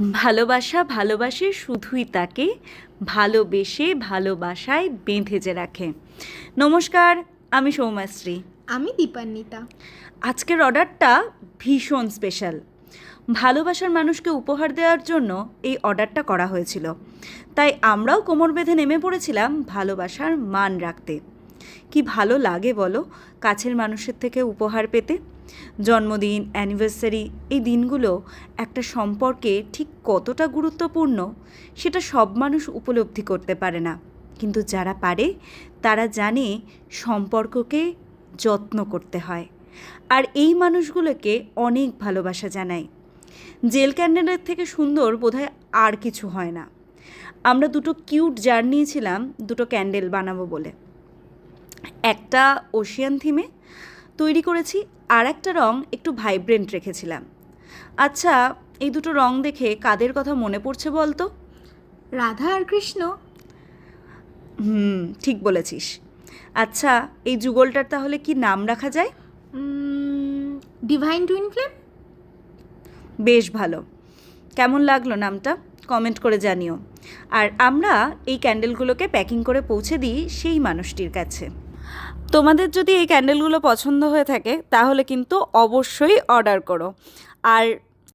ভালোবাসা ভালোবাসে শুধুই তাকে, ভালোবেসে ভালোবাসায় বেঁধে যে রাখে। নমস্কার, আমি সৌমাশ্রী। আমি দীপান্বিতা। আজকের অর্ডারটা ভীষণ স্পেশাল। ভালোবাসার মানুষকে উপহার দেওয়ার জন্য এই অর্ডারটা করা হয়েছিল, তাই আমরাও কোমর বেঁধে নেমে পড়েছিলাম ভালোবাসার মান রাখতে। কি ভালো লাগে বলো কাছের মানুষের থেকে উপহার পেতে। জন্মদিন, অ্যানিভার্সারি, এই দিনগুলো একটা সম্পর্কে ঠিক কতটা গুরুত্বপূর্ণ সেটা সব মানুষ উপলব্ধি করতে পারে না, কিন্তু যারা পারে তারা জানে সম্পর্ককে যত্ন করতে হয়। আর এই মানুষগুলোকে অনেক ভালোবাসা জানাই। জেল ক্যান্ডেলের থেকে সুন্দর বোধহয় আর কিছু হয় না। আমরা দুটো কিউট জার নিয়েছিলাম দুটো ক্যান্ডেল বানাবো বলে। একটা ওশিয়ান থিমে তৈরি করেছি, আর একটা রং একটু ভাইব্রেন্ট রেখেছিলাম। আচ্ছা, এই দুটো রং দেখে কাদের কথা মনে পড়ছে বলতো? রাধা আর কৃষ্ণ। ঠিক বলেছিস। আচ্ছা, এই যুগলটার তাহলে কি নাম রাখা যায়? Divine twin flame. বেশ ভালো। কেমন লাগলো নামটা? কমেন্ট করে জানিও। আর আমরা এই ক্যান্ডেলগুলোকে প্যাকিং করে পৌঁছে দিই সেই মানুষটির কাছে। তোমাদের যদি এই ক্যান্ডেলগুলো পছন্দ হয়ে থাকে তাহলে কিন্তু অবশ্যই অর্ডার করো। আর